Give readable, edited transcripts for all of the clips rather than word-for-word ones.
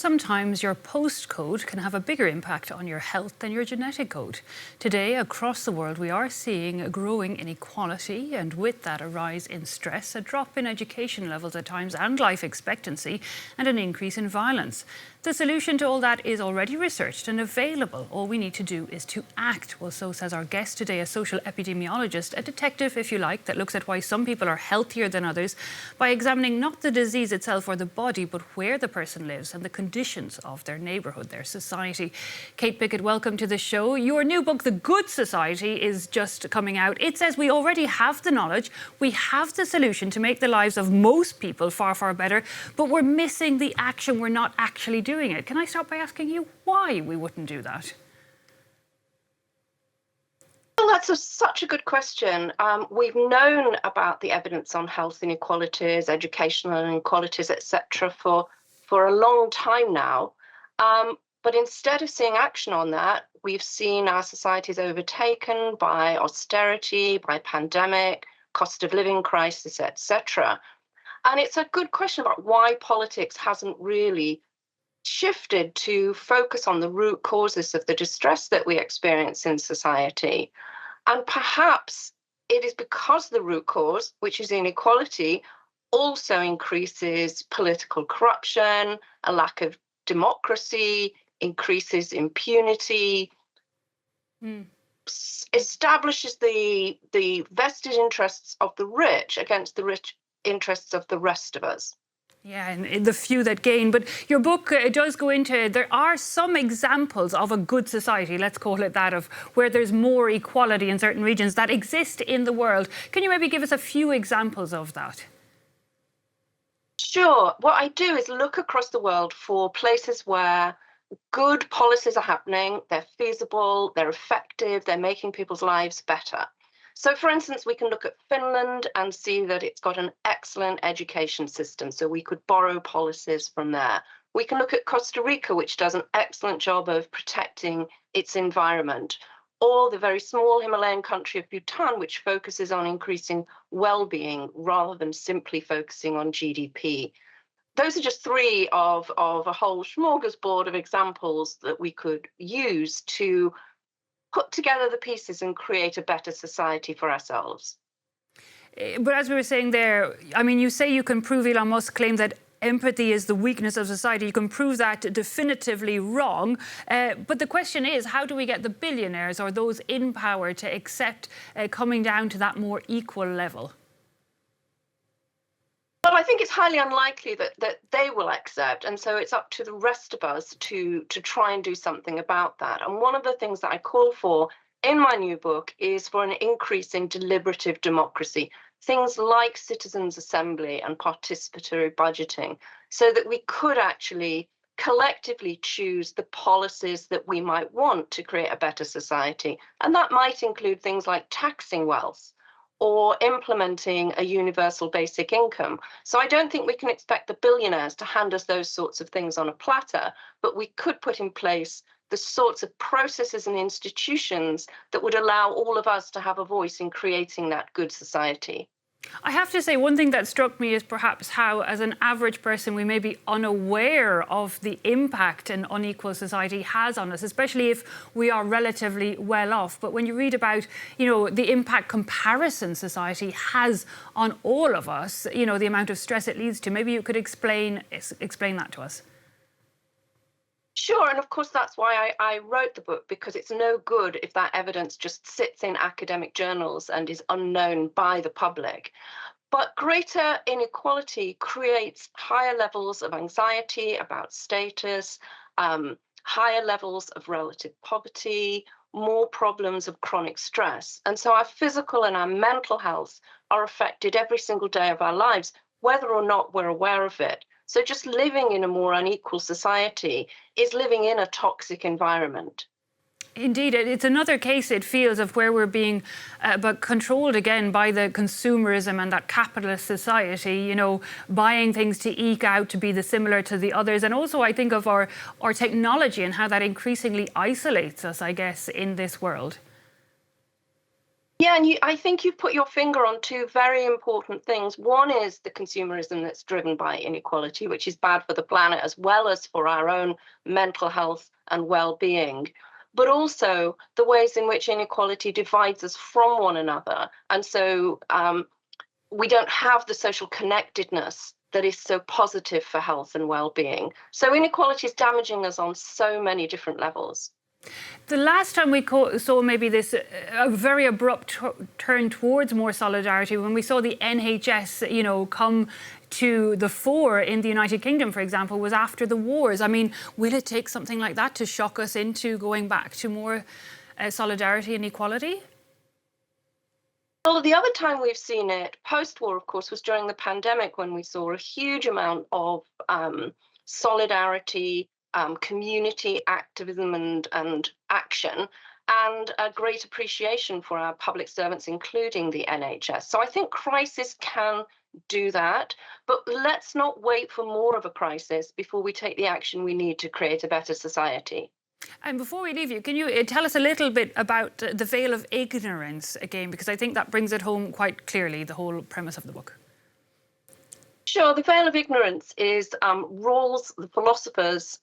Sometimes your postcode can have a bigger impact on your health than your genetic code. Today, across the world, we are seeing a growing inequality, and with that a rise in stress, a drop in education levels at times and life expectancy, and an increase in violence. The solution to all that is already researched and available. All we need to do is to act. Well, so says our guest today, a social epidemiologist, a detective, if you like, that looks at why some people are healthier than others by examining not the disease itself or the body, but where the person lives and the conditions of their neighbourhood, their society. Kate Pickett, welcome to the show. Your new book, The Good Society, is just coming out. It says we already have the knowledge, we have the solution to make the lives of most people far, far better, but we're missing the action. We're not actually doing it. Can I start by asking you why we wouldn't do that? Well, that's such a good question. We've known about the evidence on health inequalities, educational inequalities, etc., for a long time now. But instead of seeing action on that, we've seen our societies overtaken by austerity, by pandemic, cost of living crisis, etc. And it's a good question about why politics hasn't really shifted to focus on the root causes of the distress that we experience in society. And perhaps it is because the root cause, which is inequality, also increases political corruption, a lack of democracy, increases impunity, establishes the vested interests of the rich against the rich interests of the rest of us. Yeah, and the few that gain. But your book does go into, there are some examples of a good society, let's call it that, of where there's more equality in certain regions that exist in the world. Can you maybe give us a few examples of that? Sure. What I do is look across the world for places where good policies are happening, they're feasible, they're effective, they're making people's lives better. So, for instance, we can look at Finland and see that it's got an excellent education system, so we could borrow policies from there. We can look at Costa Rica, which does an excellent job of protecting its environment, or the very small Himalayan country of Bhutan, which focuses on increasing well-being rather than simply focusing on GDP. Those are just three of a whole smorgasbord of examples that we could use to put together the pieces and create a better society for ourselves. But as we were saying there, I mean, you say you can prove Elon Musk's claim that empathy is the weakness of society. You can prove that definitively wrong. But the question is, how do we get the billionaires or those in power to accept coming down to that more equal level? Well, I think it's highly unlikely that they will accept. And so it's up to the rest of us to try and do something about that. And one of the things that I call for in my new book is for an increase in deliberative democracy, things like citizens' assembly and participatory budgeting, so that we could actually collectively choose the policies that we might want to create a better society. And that might include things like taxing wealth, or implementing a universal basic income. So I don't think we can expect the billionaires to hand us those sorts of things on a platter, but we could put in place the sorts of processes and institutions that would allow all of us to have a voice in creating that good society. I have to say, one thing that struck me is perhaps how, as an average person, we may be unaware of the impact an unequal society has on us, especially if we are relatively well off. But when you read about, the impact comparison society has on all of us, the amount of stress it leads to, maybe you could explain that to us. Sure, and of course that's why I wrote the book, because it's no good if that evidence just sits in academic journals and is unknown by the public. But greater inequality creates higher levels of anxiety about status, higher levels of relative poverty, more problems of chronic stress. And so our physical and our mental health are affected every single day of our lives, whether or not we're aware of it. So just living in a more unequal society is living in a toxic environment. Indeed, it's another case, it feels, of where we're being but controlled again by the consumerism and that capitalist society, buying things to eke out to be similar to the others. And also I think of our technology and how that increasingly isolates us, I guess, in this world. Yeah, and I think you've put your finger on two very important things. One is the consumerism that's driven by inequality, which is bad for the planet as well as for our own mental health and well-being, but also the ways in which inequality divides us from one another. And so we don't have the social connectedness that is so positive for health and well-being. So inequality is damaging us on so many different levels. The last time we saw maybe this a very abrupt turn towards more solidarity, when we saw the NHS, come to the fore in the United Kingdom, for example, was after the wars. I mean, will it take something like that to shock us into going back to more solidarity and equality? Well, the other time we've seen it post-war, of course, was during the pandemic, when we saw a huge amount of solidarity, community activism and action, and a great appreciation for our public servants, including the NHS. So I think crisis can do that, but let's not wait for more of a crisis before we take the action we need to create a better society. And before we leave you, can you tell us a little bit about the veil of ignorance again? Because I think that brings it home quite clearly, the whole premise of the book. Sure, the veil of ignorance is Rawls, the philosopher's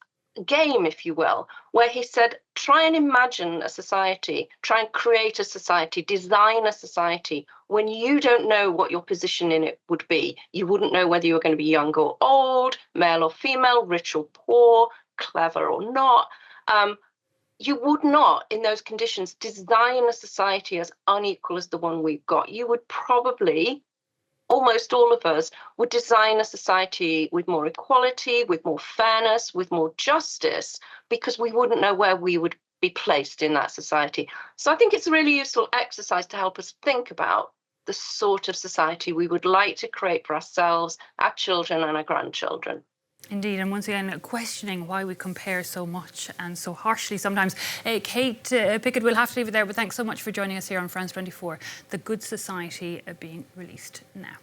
game, if you will, where he said, try and imagine a society, try and create a society, design a society when you don't know what your position in it would be. You wouldn't know whether you were going to be young or old, male or female, rich or poor, clever or not. You would not, in those conditions, design a society as unequal as the one we've got. You would probably, almost all of us, would design a society with more equality, with more fairness, with more justice, because we wouldn't know where we would be placed in that society. So I think it's a really useful exercise to help us think about the sort of society we would like to create for ourselves, our children, and our grandchildren. Indeed, and once again, questioning why we compare so much and so harshly sometimes. Kate Pickett, we'll have to leave it there, but thanks so much for joining us here on France 24. The Good Society being released now.